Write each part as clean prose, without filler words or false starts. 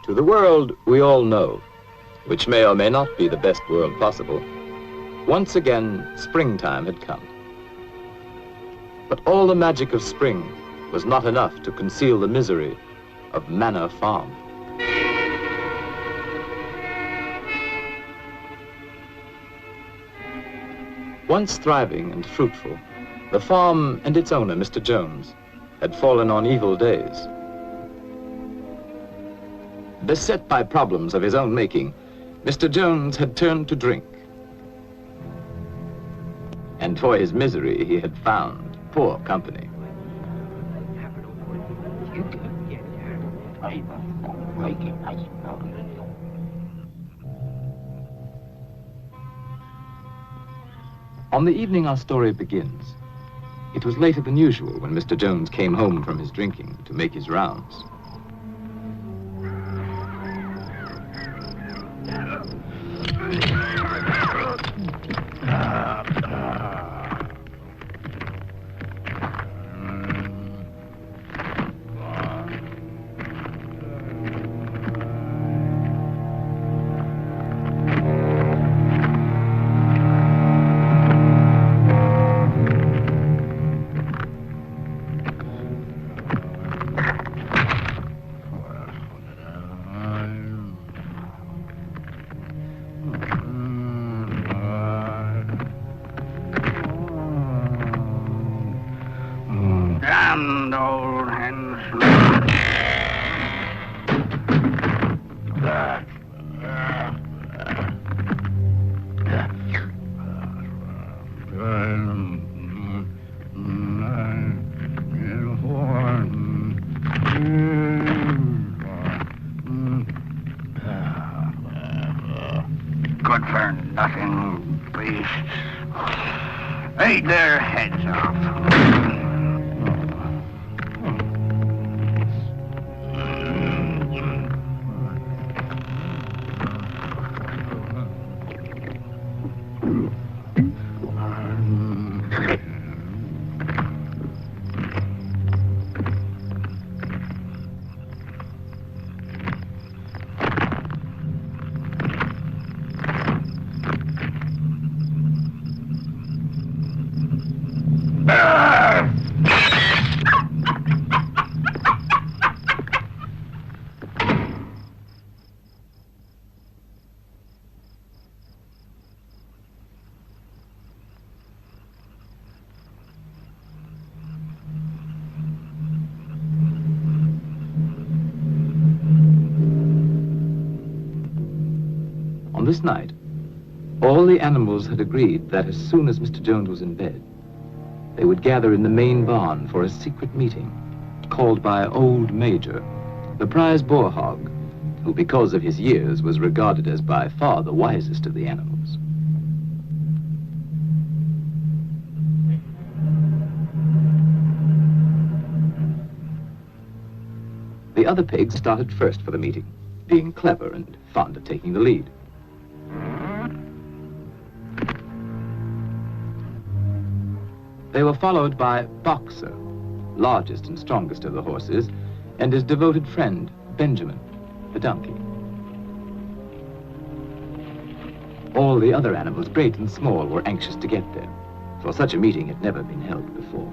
To the world we all know, which may or may not be the best world possible, once again springtime had come. But all the magic of spring was not enough to conceal the misery of Manor Farm. Once thriving and fruitful, the farm and its owner, Mr. Jones, had fallen on evil days. Beset by problems of his own making, Mr. Jones had turned to drink. And for his misery, he had found poor company. On the evening our story begins, it was later than usual when Mr. Jones came home from his drinking to make his rounds. Good for nothing beasts. Ate their heads off. On this night, all the animals had agreed that as soon as Mr. Jones was in bed, they would gather in the main barn for a secret meeting called by Old Major, the prize boar hog, who because of his years was regarded as by far the wisest of the animals. The other pigs started first for the meeting, being clever and fond of taking the lead. They were followed by Boxer, largest and strongest of the horses, and his devoted friend, Benjamin, the donkey. All the other animals, great and small, were anxious to get there, for such a meeting had never been held before.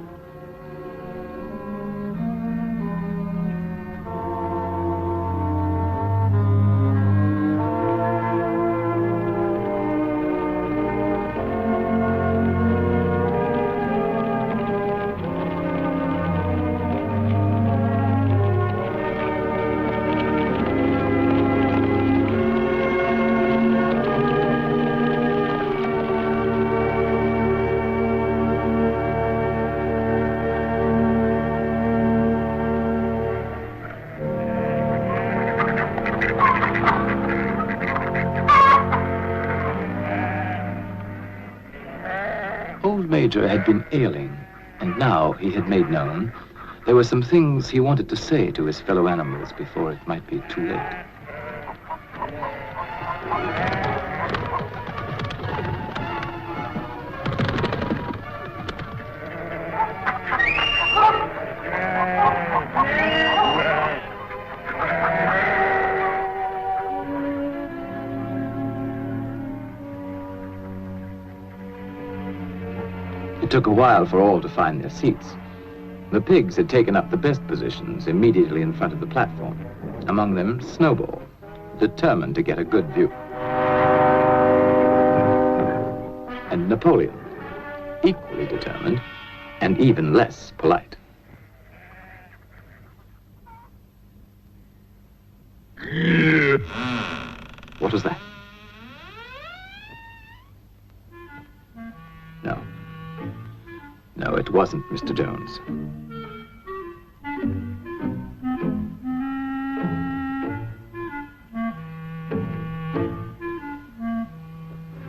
Old Major had been ailing, and now he had made known there were some things he wanted to say to his fellow animals before it might be too late. It took a while for all to find their seats. The pigs had taken up the best positions immediately in front of the platform. Among them, Snowball, determined to get a good view. And Napoleon, equally determined and even less polite. What was that? No. No, it wasn't Mr. Jones.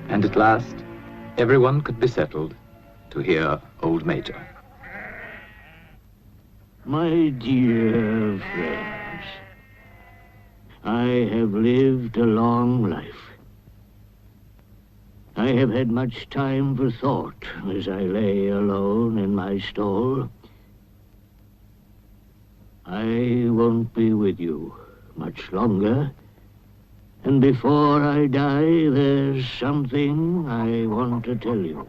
And at last, everyone could be settled to hear Old Major. My dear friends, I have lived a long life. I have had much time for thought as I lay alone in my stall. I won't be with you much longer. And before I die, there's something I want to tell you.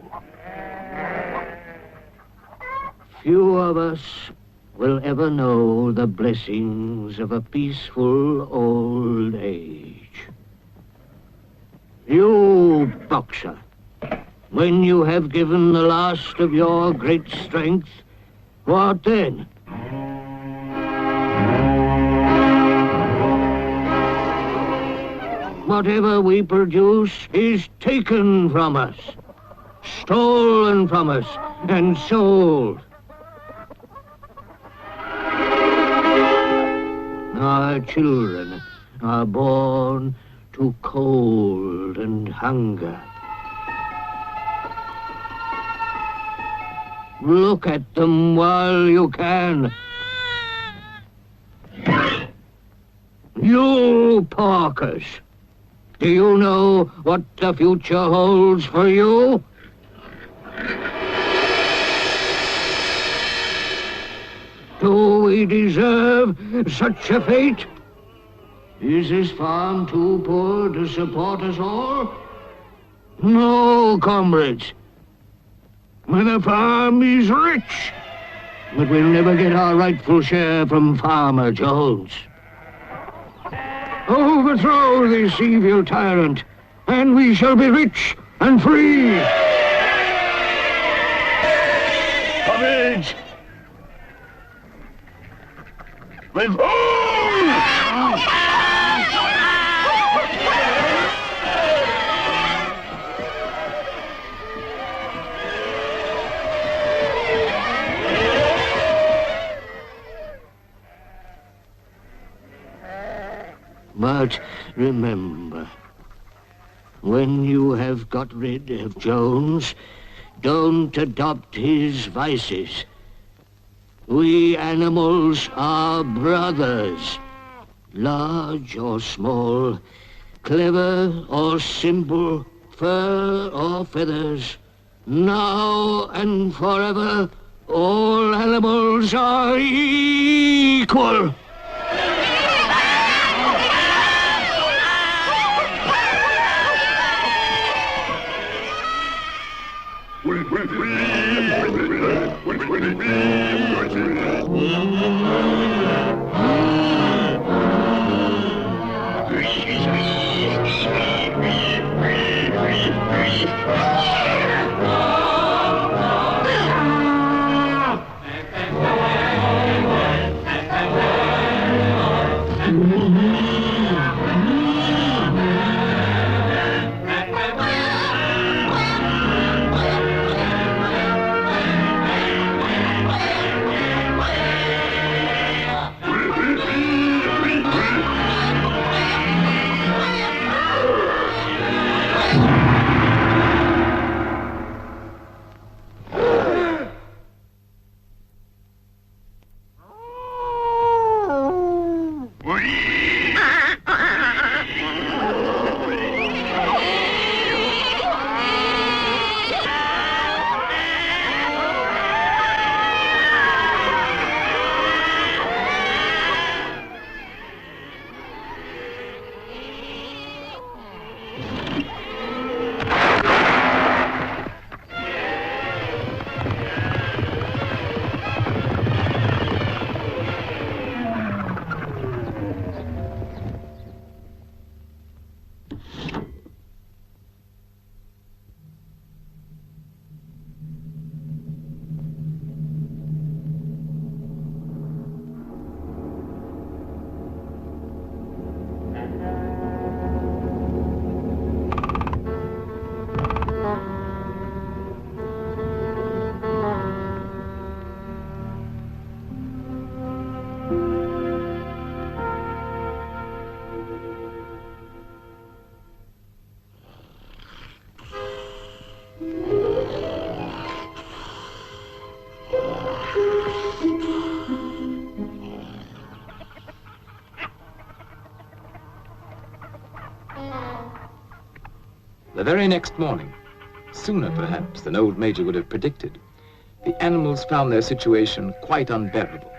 Few of us will ever know the blessings of a peaceful old age. You, boxer, when you have given the last of your great strength, what then? Whatever we produce is taken from us, stolen from us, and sold. Our children are born to cold and hunger. Look at them while you can. You porkers, do you know what the future holds for you? Do we deserve such a fate? Is this farm too poor to support us all? No, comrades. The farm is rich, but we'll never get our rightful share from Farmer Jones. Overthrow this evil tyrant, and we shall be rich and free. Courage! But remember, when you have got rid of Jones, don't adopt his vices. We animals are brothers, large or small, clever or simple, fur or feathers. Now and forever, all animals are equal. The very next morning, sooner perhaps than old Major would have predicted, the animals found their situation quite unbearable.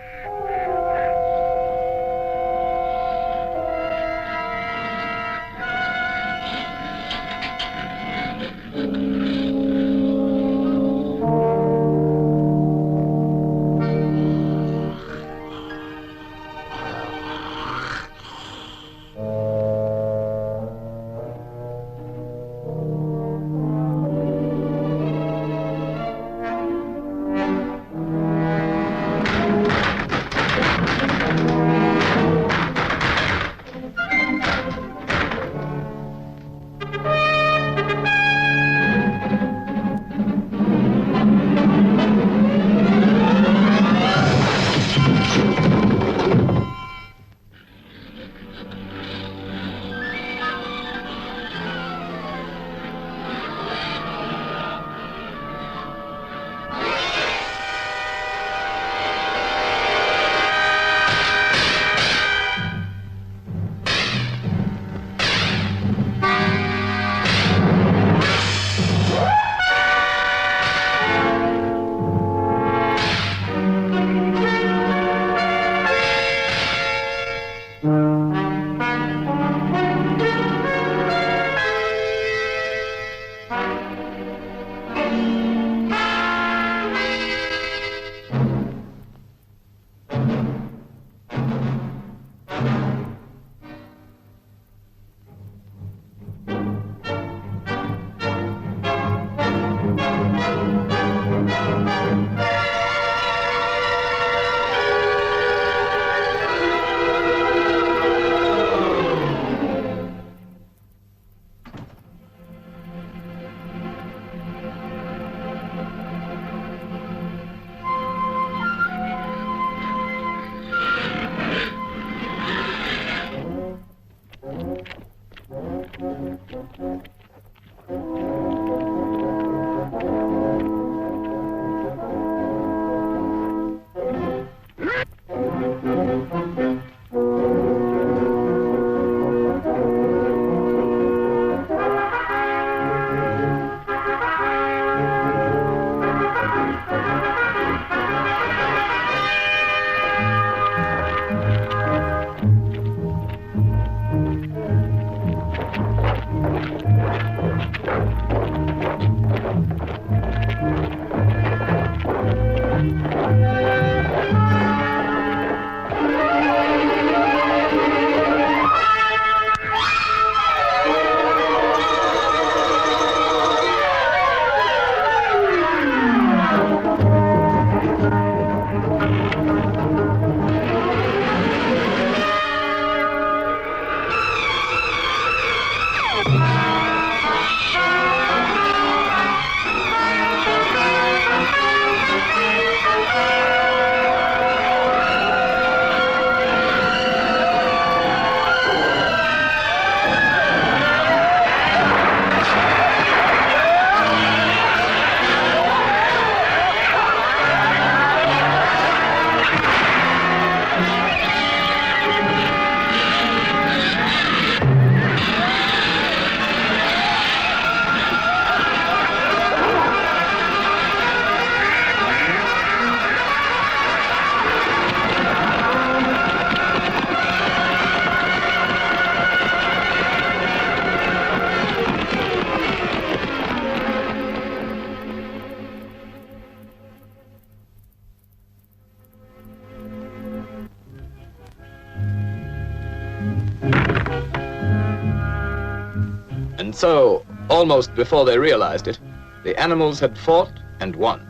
And so, almost before they realized it, the animals had fought and won.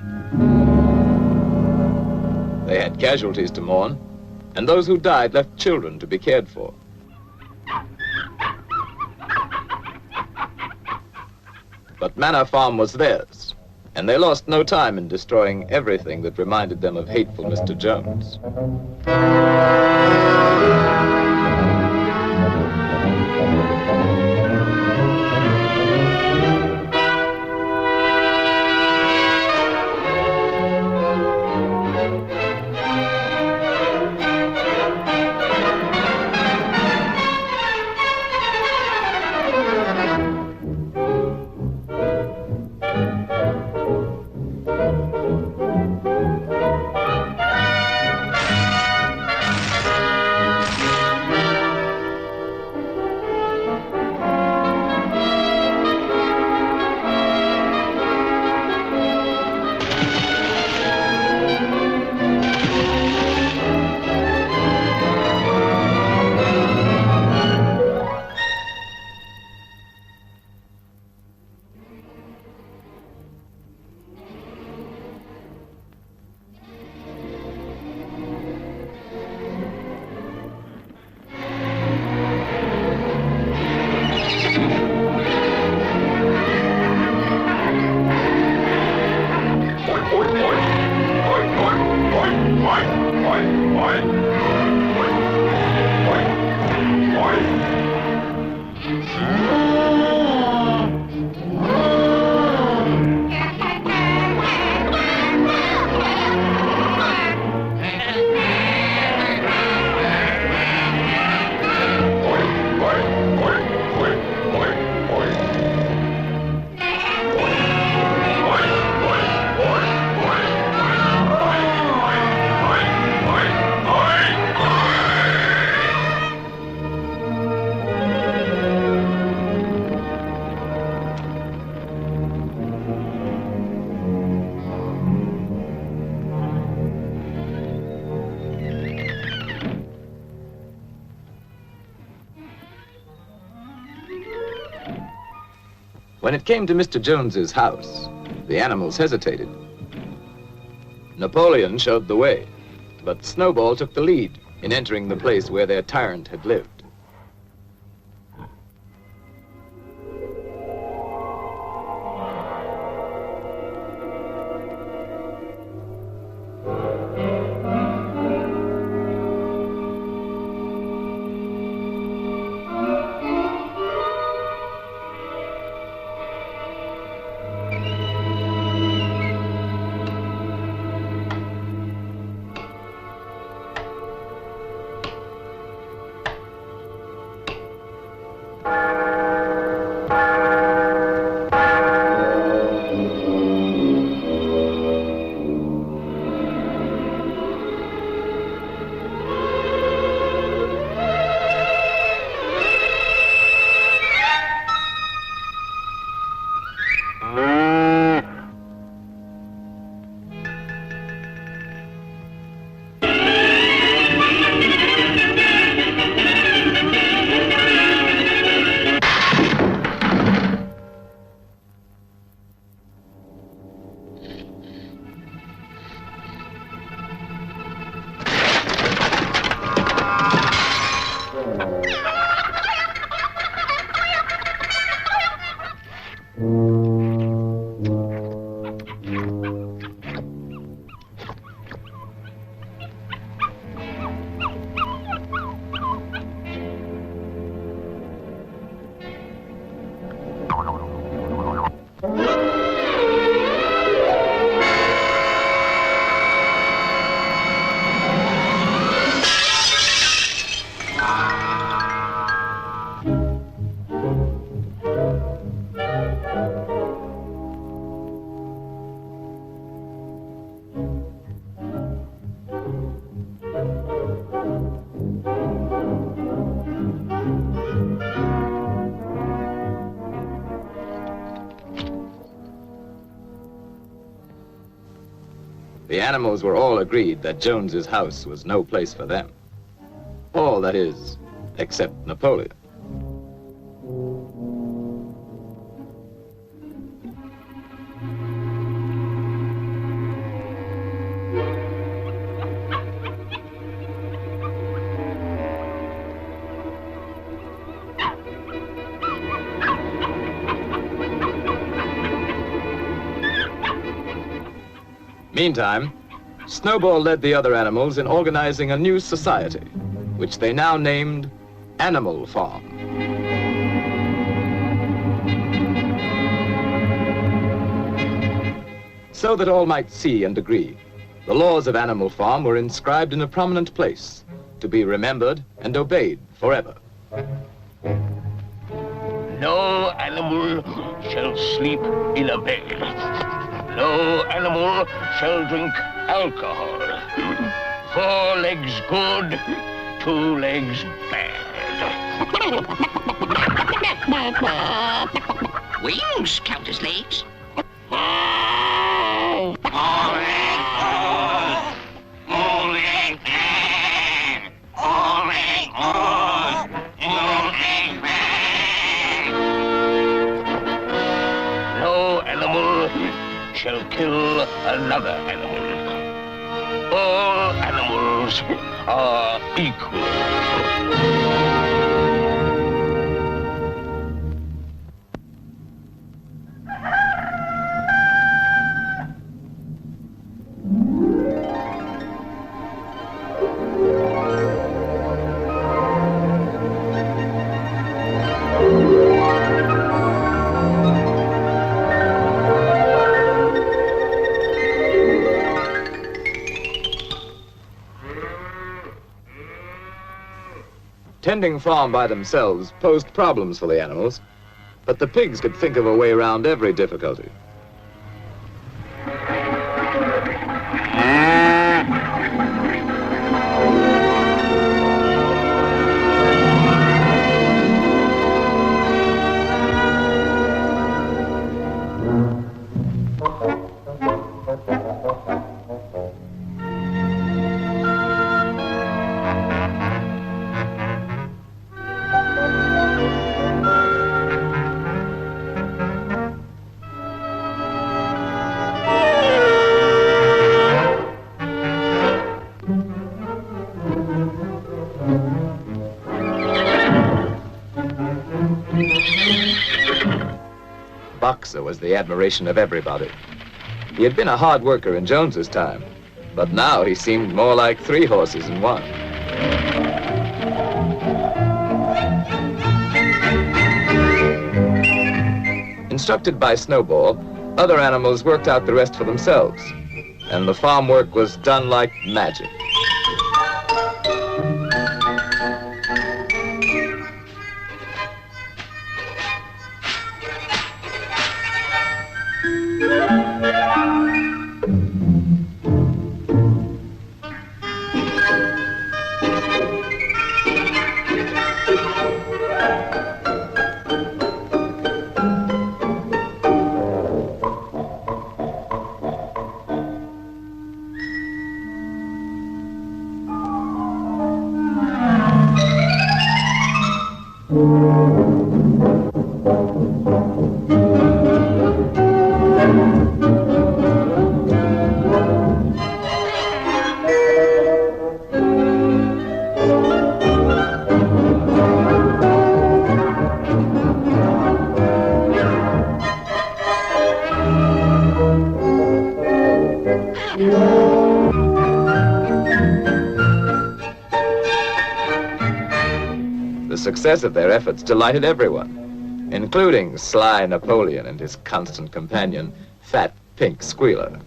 They had casualties to mourn, and those who died left children to be cared for. But Manor Farm was theirs, and they lost no time in destroying everything that reminded them of hateful Mr. Jones. When it came to Mr. Jones's house, the animals hesitated. Napoleon showed the way, but Snowball took the lead in entering the place where their tyrant had lived. The animals were all agreed that Jones's house was no place for them. All, that is, except Napoleon. Meantime, Snowball led the other animals in organizing a new society, which they now named Animal Farm. So that all might see and agree, the laws of Animal Farm were inscribed in a prominent place, to be remembered and obeyed forever. No animal shall sleep in a bed. No animal shall drink alcohol. 4 legs good, 2 legs bad. Wings count as legs. No animal shall kill another animal. All animals are equal. Tending farm by themselves posed problems for the animals, but the pigs could think of a way around every difficulty. Boxer was the admiration of everybody. He had been a hard worker in Jones's time, but now he seemed more like 3 horses in one. Instructed by Snowball, other animals worked out the rest for themselves, and the farm work was done like magic. The success of their efforts delighted everyone, including sly Napoleon and his constant companion, Fat Pink Squealer.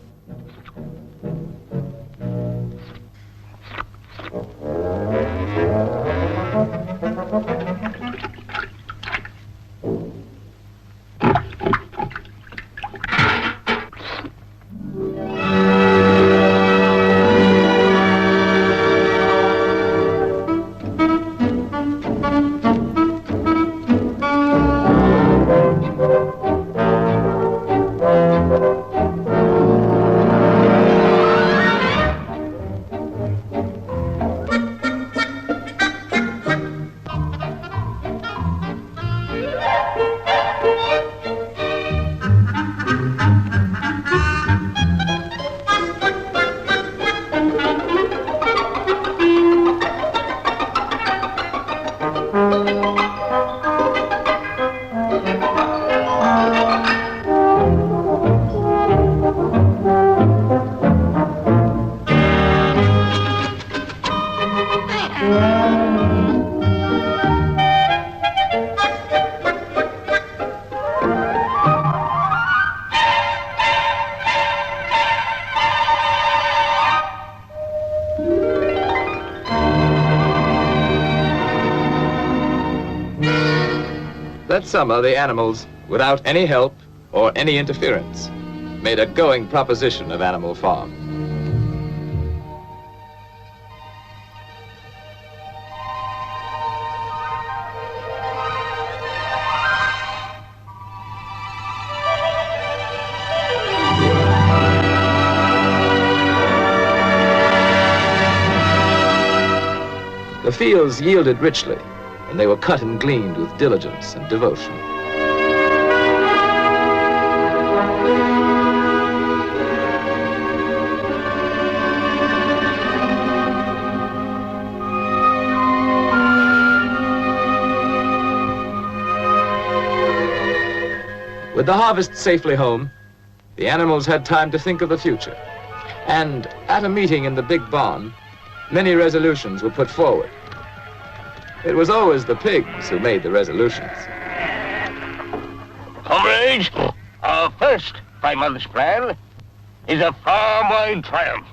That summer, the animals, without any help or any interference, made a going proposition of Animal Farm. The fields yielded richly, and they were cut and gleaned with diligence and devotion. With the harvest safely home, the animals had time to think of the future. And at a meeting in the big barn, many resolutions were put forward. It was always the pigs who made the resolutions. Comrades, our first 5 months plan is a farm-wide triumph.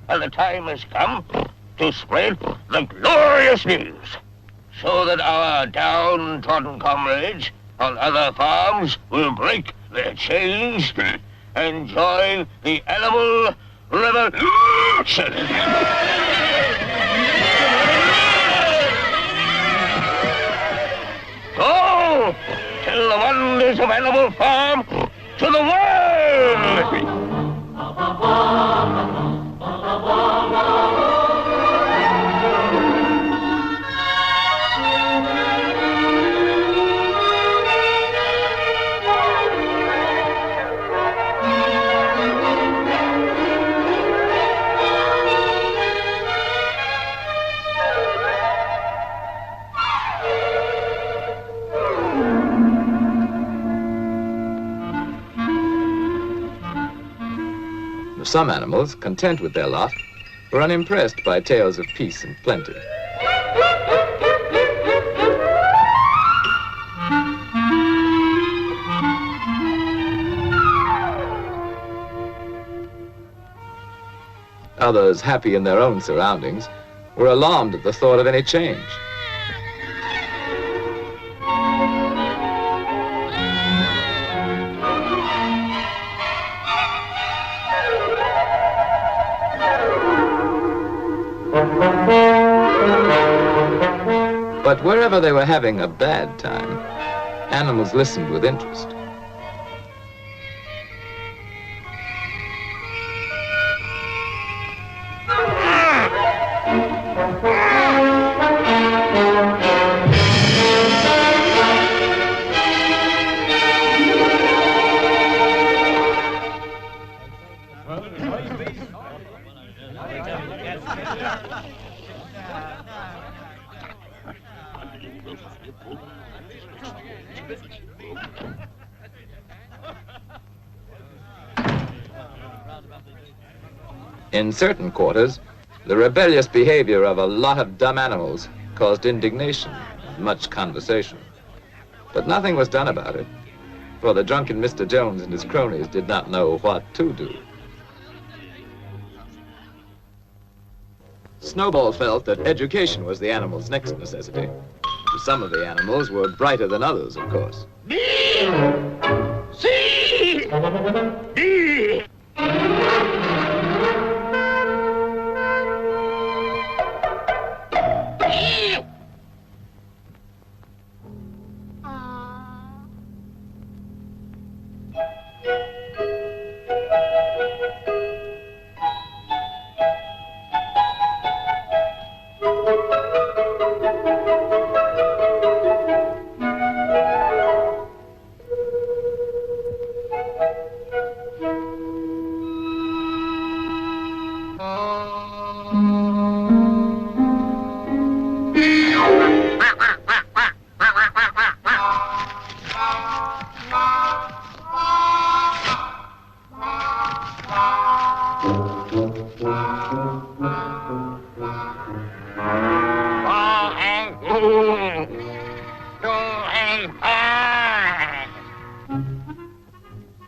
And the time has come to spread the glorious news, so that our downtrodden comrades on other farms will break their chains and join the animal revolution. Go! Tell the wonders of Animal Farm to the world! some animals, content with their lot, were unimpressed by tales of peace and plenty. Others, happy in their own surroundings, were alarmed at the thought of any change. But wherever they were having a bad time, animals listened with interest. In certain quarters, the rebellious behavior of a lot of dumb animals caused indignation and much conversation. But nothing was done about it, for the drunken Mr. Jones and his cronies did not know what to do. Snowball felt that education was the animal's next necessity. Some of the animals were brighter than others, of course.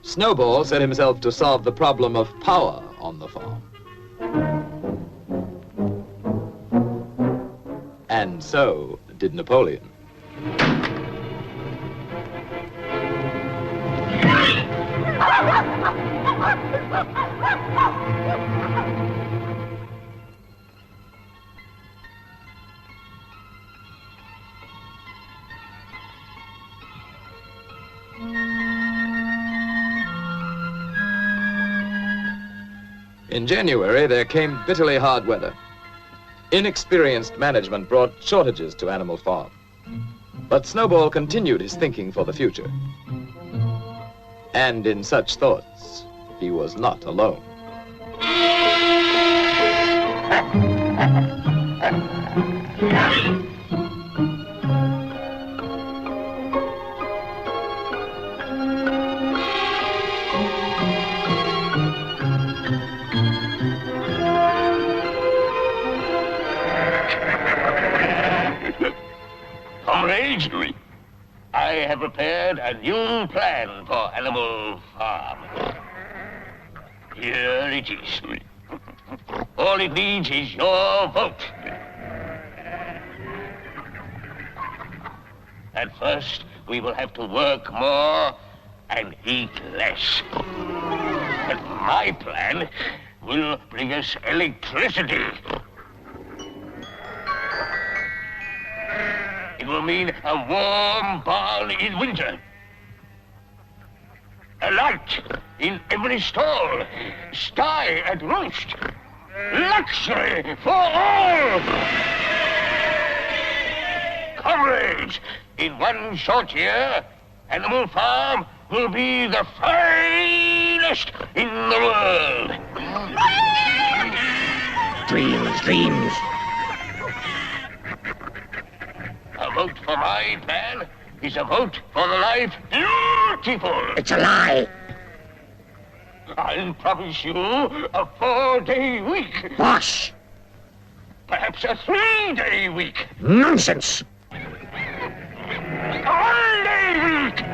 Snowball set himself to solve the problem of power on the farm. And so did Napoleon. In January, there came bitterly hard weather. Inexperienced management brought shortages to Animal Farm. But Snowball continued his thinking for the future. And in such thoughts, he was not alone. Comrades, I have prepared a new plan for Animal Farm. Here it is. All it needs is your vote. At first, we will have to work more and eat less. But my plan will bring us electricity. It will mean a warm barn in winter. A light in every stall. Sty at roost. Luxury for all. Comrades, in one short year, Animal Farm will be the finest in the world. Dreams, dreams. A vote for my plan is a vote for the life beautiful. It's a lie. I'll promise you a 4-day week. Bosh! Perhaps a 3-day week. Nonsense! All-day week.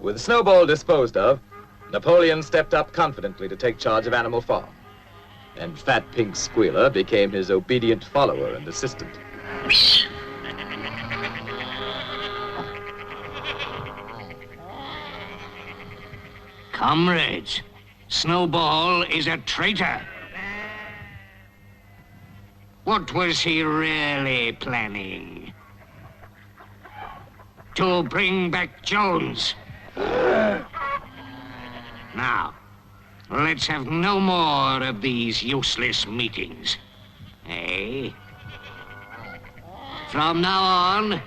With Snowball disposed of, Napoleon stepped up confidently to take charge of Animal Farm, and Fat Pink Squealer became his obedient follower and assistant. Comrades, Snowball is a traitor. What was he really planning? To bring back Jones. Now, let's have no more of these useless meetings. Eh? From now on,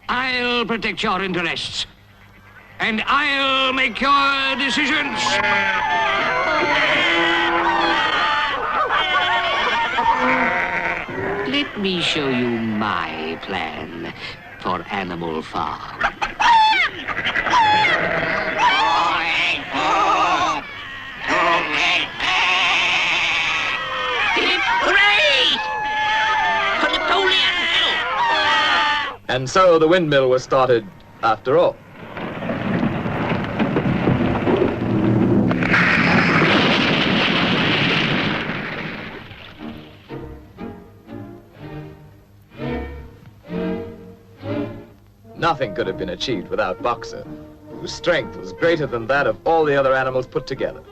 I'll protect your interests. And I'll make your decisions. Let me show you my plan for Animal Farm. Hooray! For Napoleon! And so the windmill was started after all. Nothing could have been achieved without Boxer, whose strength was greater than that of all the other animals put together.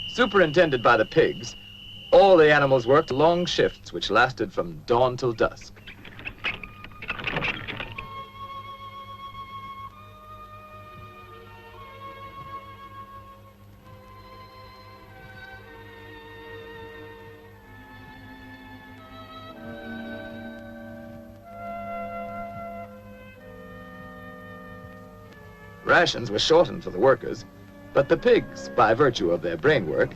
Superintended by the pigs, all the animals worked long shifts which lasted from dawn till dusk. Rations were shortened for the workers, but the pigs, by virtue of their brain work,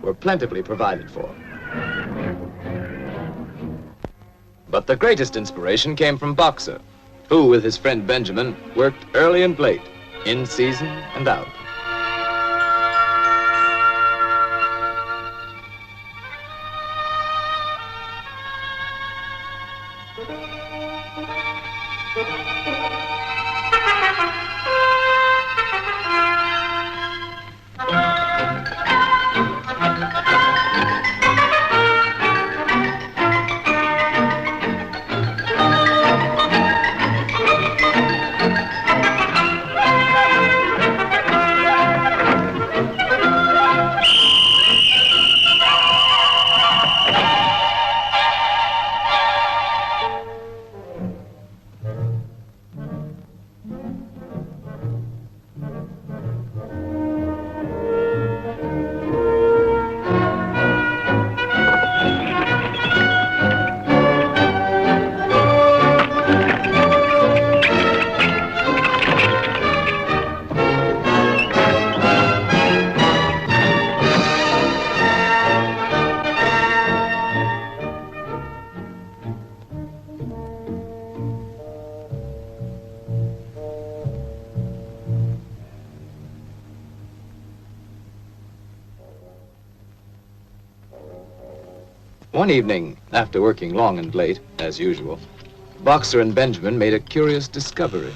were plentifully provided for. But the greatest inspiration came from Boxer, who, with his friend Benjamin, worked early and late, in season and out. One evening, after working long and late, as usual, Boxer and Benjamin made a curious discovery.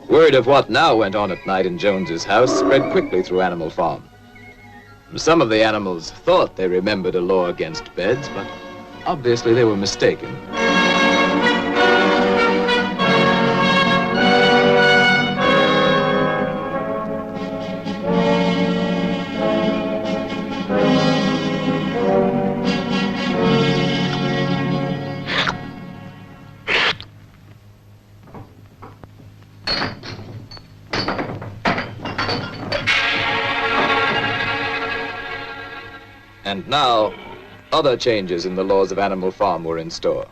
Word of what now went on at night in Jones's house spread quickly through Animal Farm. Some of the animals thought they remembered a law against beds, but obviously they were mistaken. And now, other changes in the laws of Animal Farm were in store.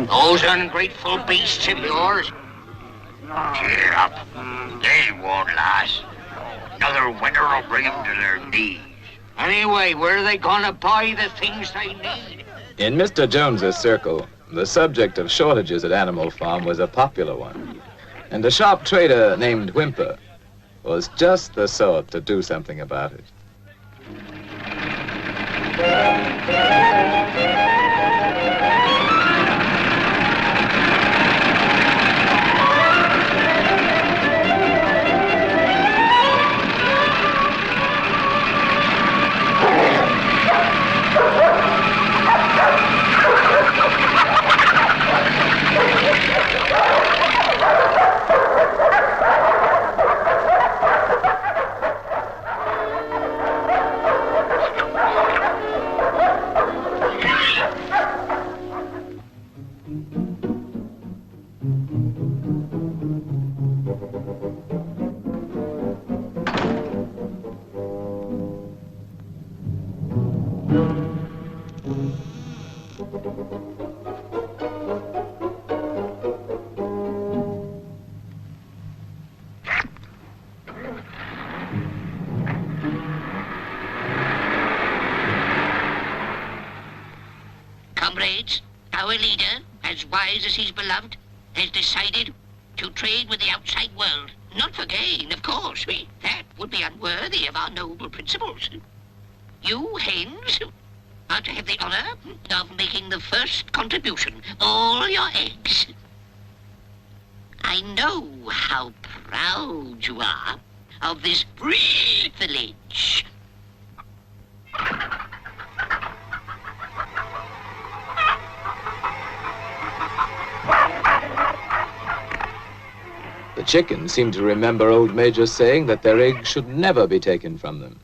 Those ungrateful beasts of yours, cheer up. They won't last. Another winter will bring them to their knees. Anyway, where are they gonna buy the things they need? In Mr. Jones's circle, the subject of shortages at Animal Farm was a popular one. And a sharp trader named Whimper was just the sort to do something about it. Comrades, our leader, as wise as he's beloved, has decided to trade with the outside world. Not for gain, of course. That would be unworthy of our noble principles. You, hens, are to have the honor of making the first contribution, all your eggs. I know how proud you are of this privilege. The chickens seemed to remember old Major saying that their eggs should never be taken from them.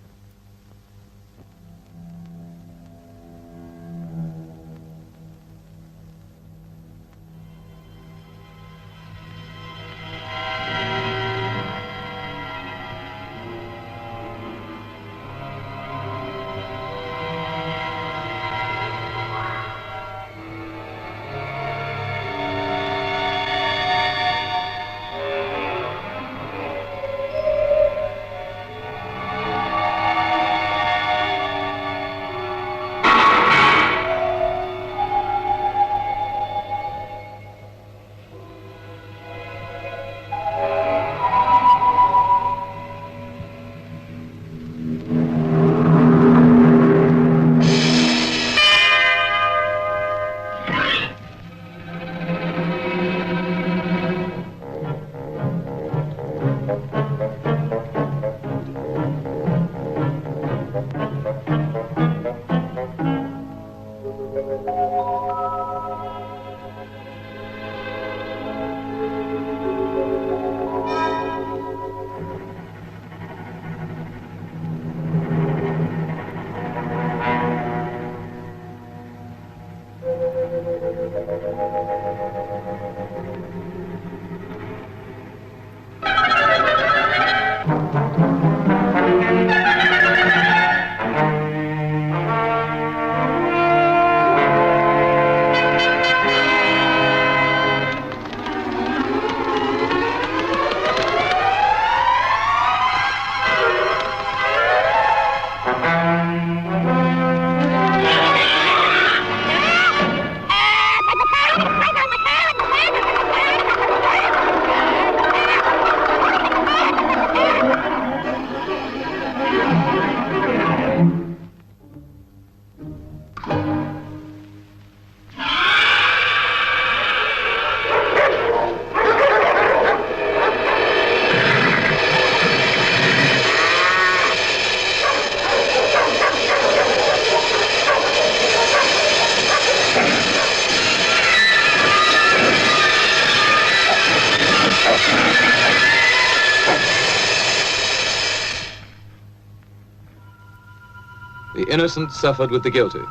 The innocent suffered with the guilty,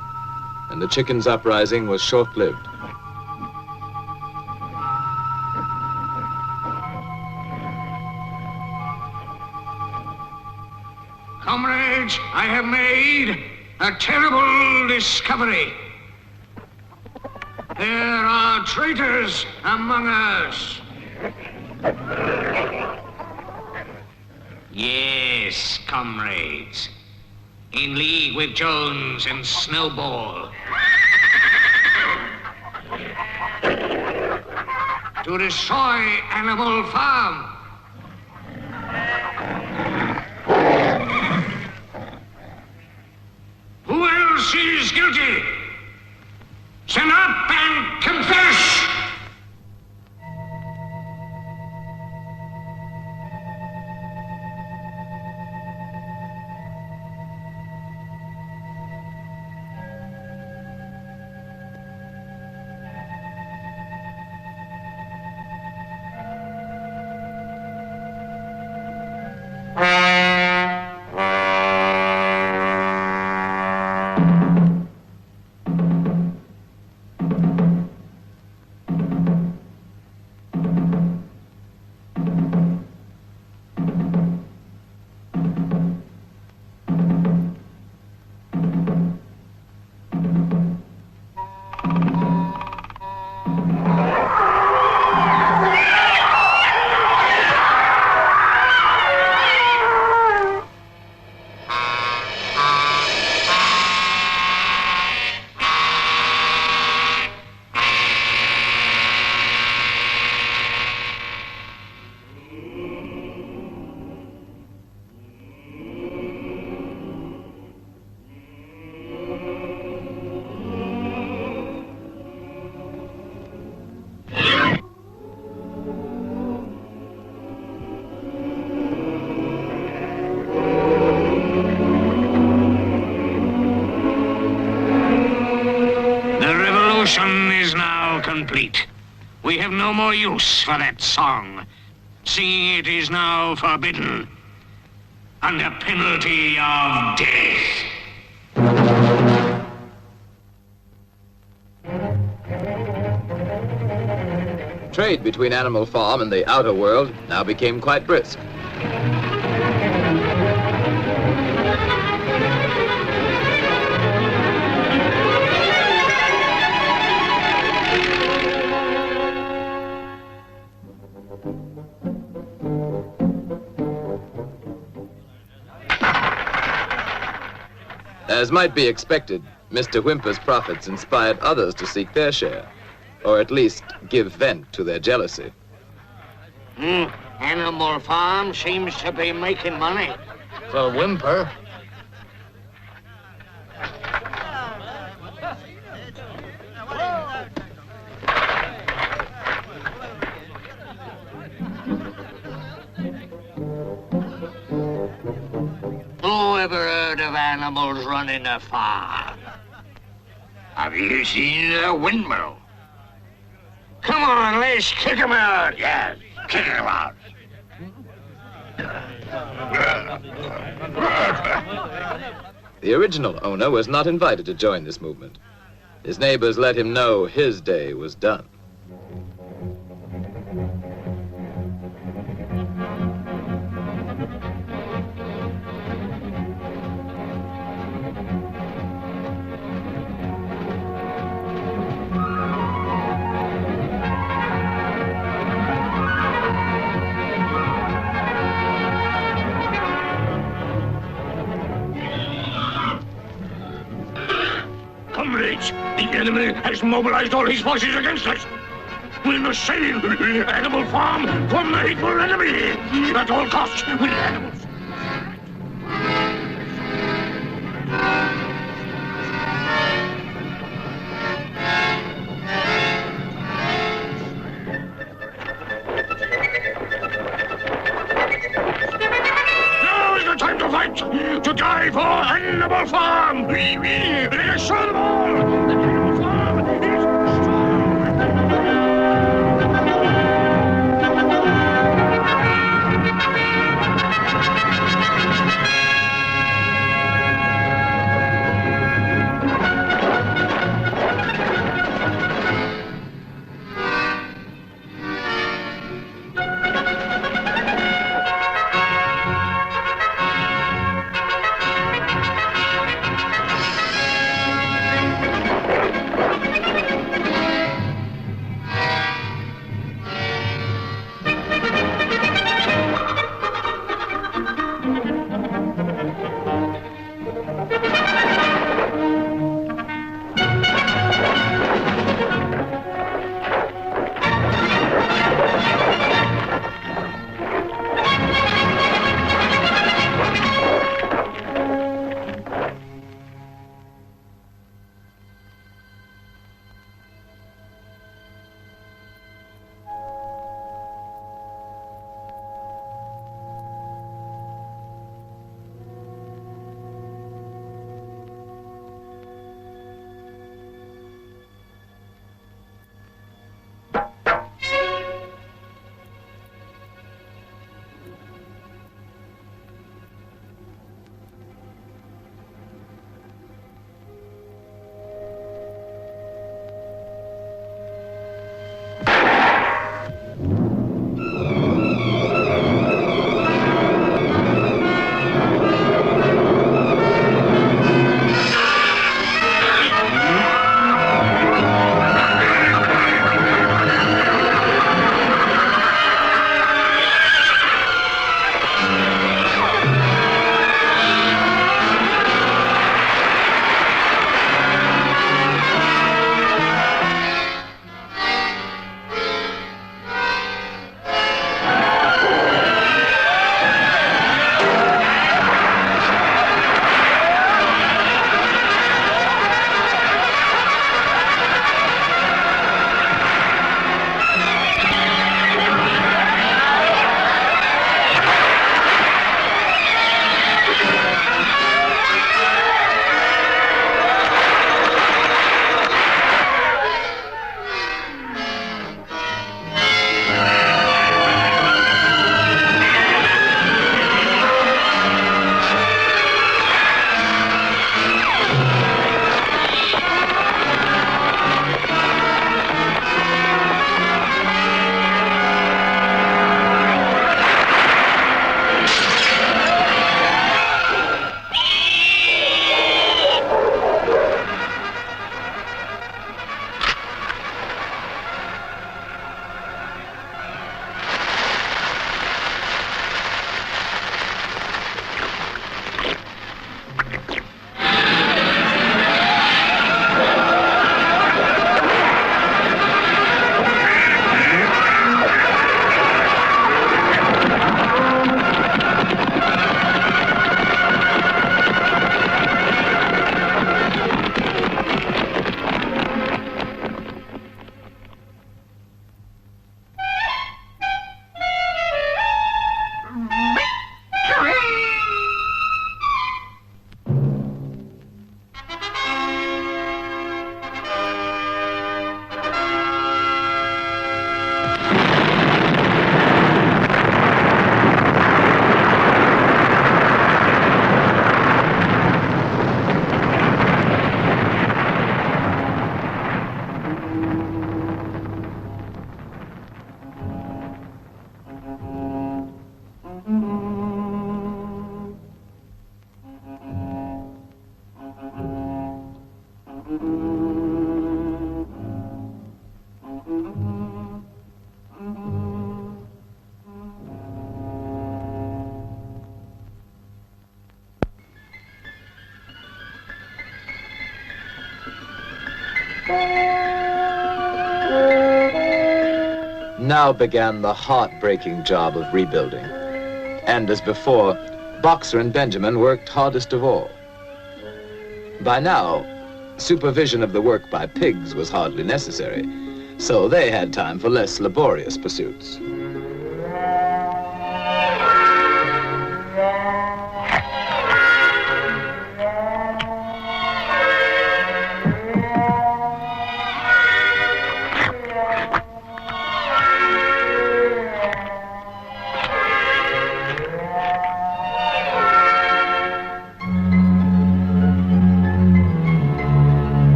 and the chickens' uprising was short-lived. Comrades, I have made a terrible discovery. There are traitors among us. Yes, comrades. In league with Jones and Snowball. To destroy Animal Farm. Who else is guilty? Stand up and confess! Is now complete. We have no more use for that song. Singing it is now forbidden, under penalty of death. Trade between Animal Farm and the outer world now became quite brisk. As might be expected, Mr. Whymper's profits inspired others to seek their share, or at least give vent to their jealousy. Animal Farm seems to be making money. For Whymper. Who ever heard of animals running a farm? Have you seen a windmill? Come on, let's kick him out. Yes, kick him out. The original owner was not invited to join this movement. His neighbors let him know his day was done. Comrades, the enemy has mobilized all his forces against us. We must save Animal Farm from the hateful enemy. At all costs, with animals. Now is the time to fight, to die for Animal Farm. Let us show them all that Animal Farm is strong. Now began the heartbreaking job of rebuilding. And as before, Boxer and Benjamin worked hardest of all. By now, supervision of the work by pigs was hardly necessary, so they had time for less laborious pursuits.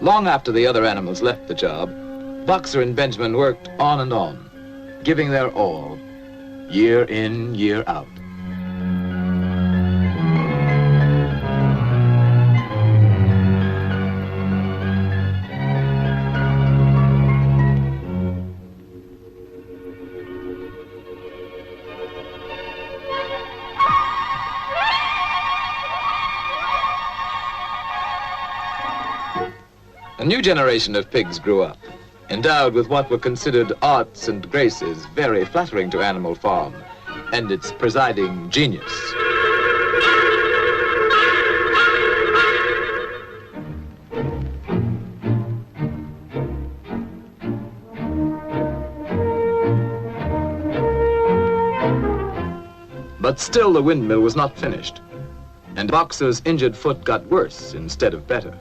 Long after the other animals left the job, Boxer and Benjamin worked on and on, giving their all, year in, year out. A new generation of pigs grew up, endowed with what were considered arts and graces very flattering to Animal Farm and its presiding genius. But still the windmill was not finished, and Boxer's injured foot got worse instead of better.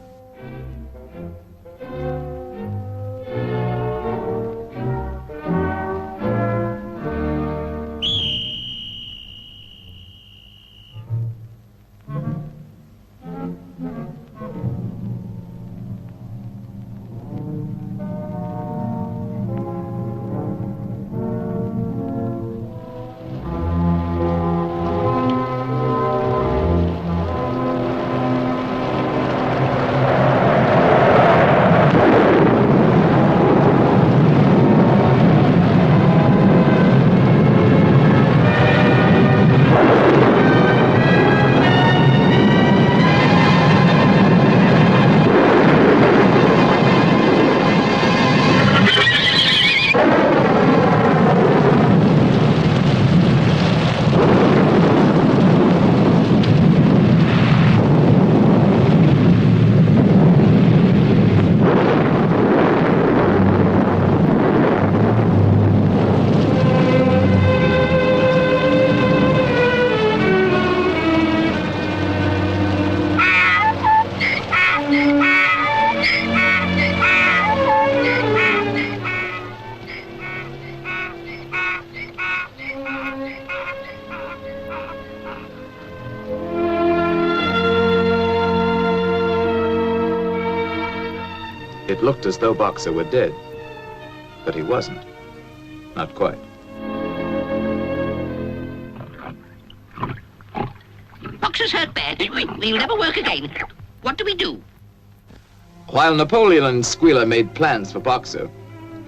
It looked as though Boxer were dead, but he wasn't. Not quite. Boxer's hurt bad. He'll never work again. What do we do? While Napoleon and Squealer made plans for Boxer,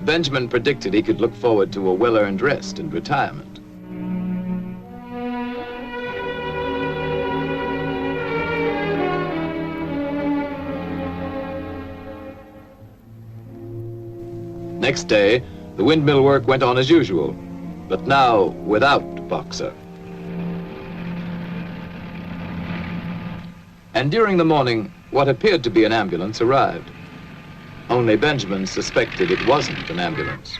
Benjamin predicted he could look forward to a well-earned rest and retirement. Next day, the windmill work went on as usual, but now without Boxer. And during the morning, what appeared to be an ambulance arrived. Only Benjamin suspected it wasn't an ambulance.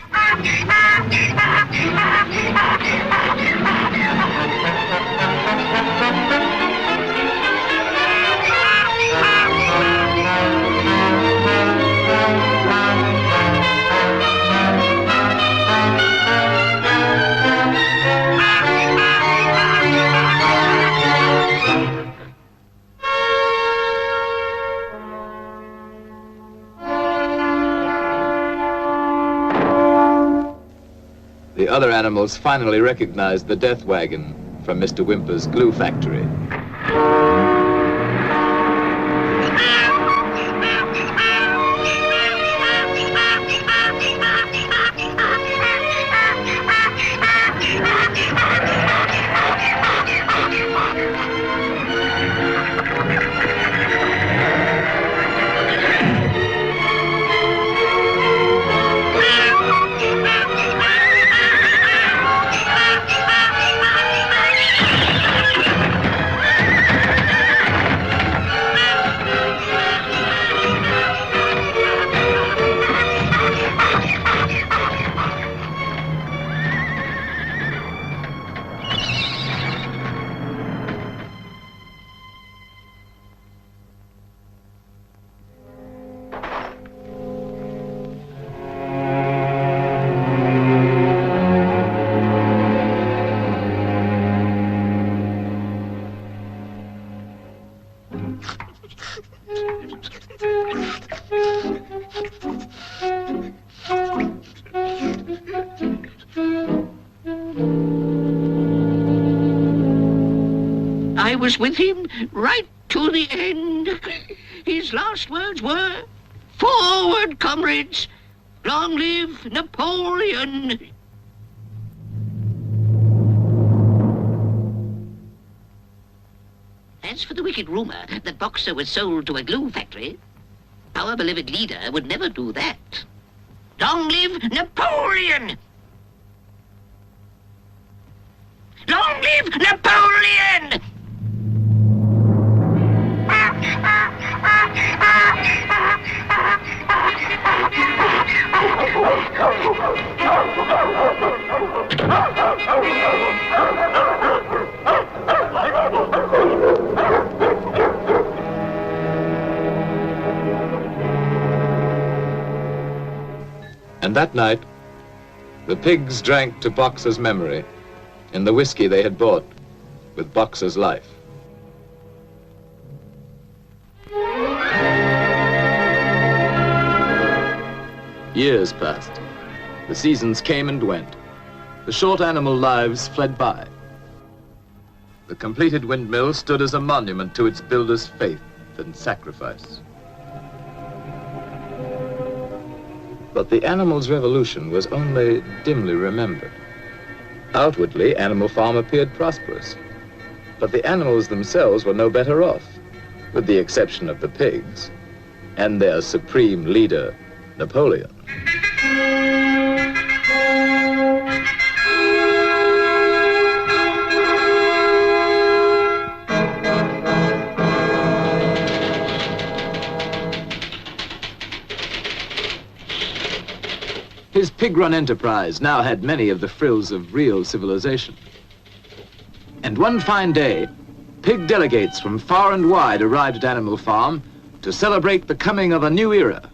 The other animals finally recognized the death wagon from Mr. Whymper's glue factory. I was with him right to the end. His last words were, "Forward, comrades! Long live Napoleon!" As for the wicked rumor that Boxer was sold to a glue factory, our beloved leader would never do that. Long live Napoleon! Long live Napoleon! And that night, the pigs drank to Boxer's memory in the whiskey they had bought with Boxer's life. Years passed. The seasons came and went. The short animal lives fled by. The completed windmill stood as a monument to its builder's faith and sacrifice. But the animal's revolution was only dimly remembered. Outwardly, Animal Farm appeared prosperous. But the animals themselves were no better off, with the exception of the pigs and their supreme leader, Napoleon. His pig-run enterprise now had many of the frills of real civilization. And one fine day, pig delegates from far and wide arrived at Animal Farm to celebrate the coming of a new era.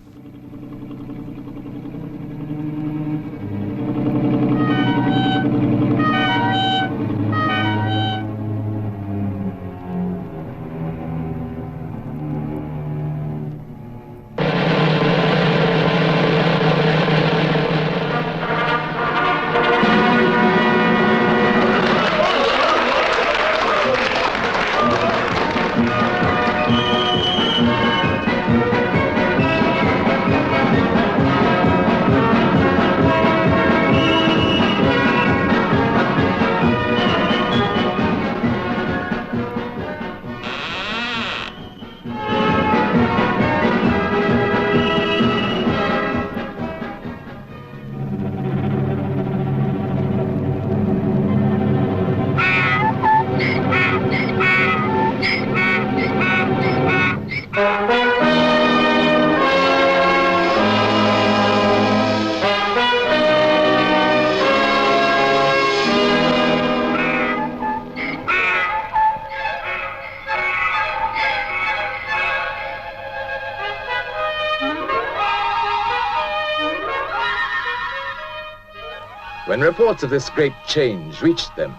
When reports of this great change reached them,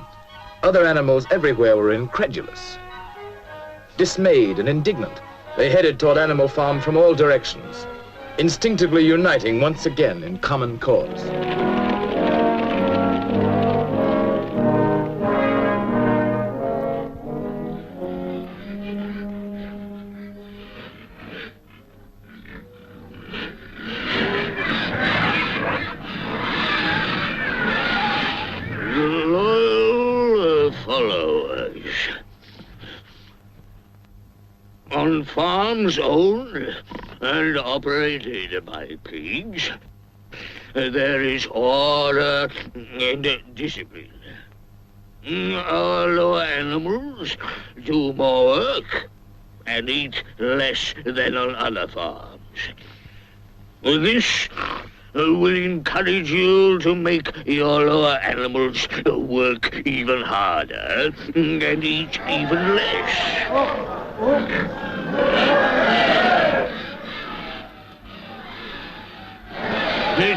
other animals everywhere were incredulous. Dismayed and indignant, they headed toward Animal Farm from all directions, instinctively uniting once again in common cause. On farms owned and operated by pigs, there is order and discipline. Our lower animals do more work and eat less than on other farms. This will encourage you to make your lower animals work even harder and eat even less.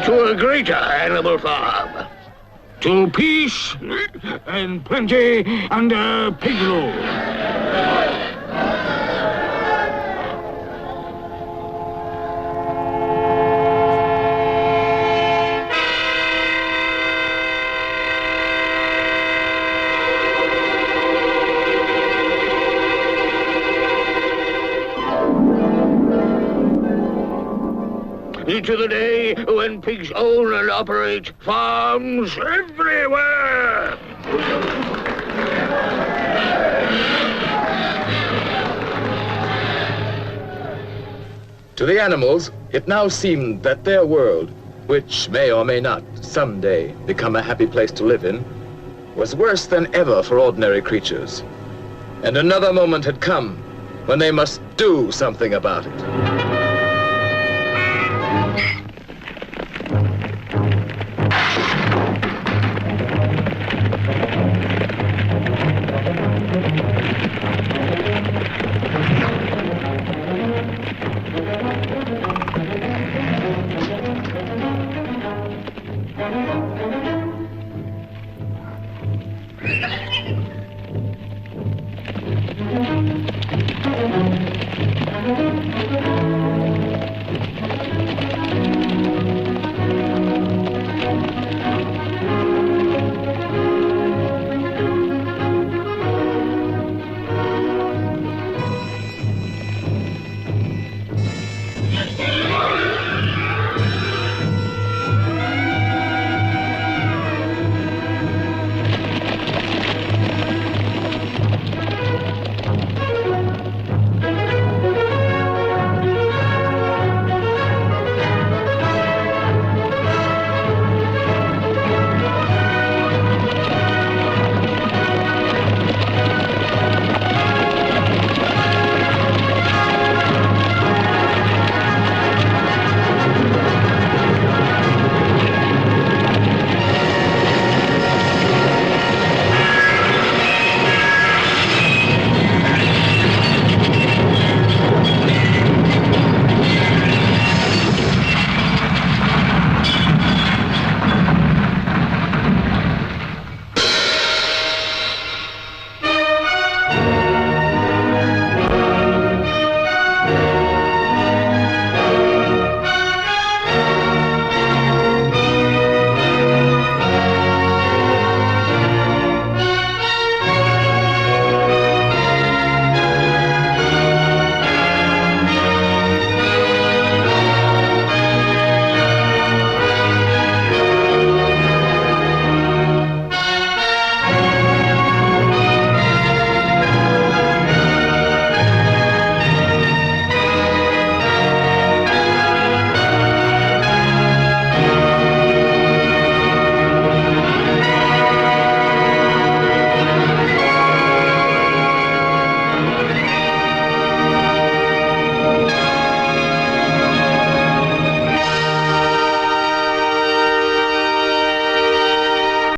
To a greater Animal Farm. To peace and plenty and pig rule. into the day when pigs own and operate farms everywhere. To the animals, it now seemed that their world, which may or may not someday become a happy place to live in, was worse than ever for ordinary creatures. And another moment had come when they must do something about it.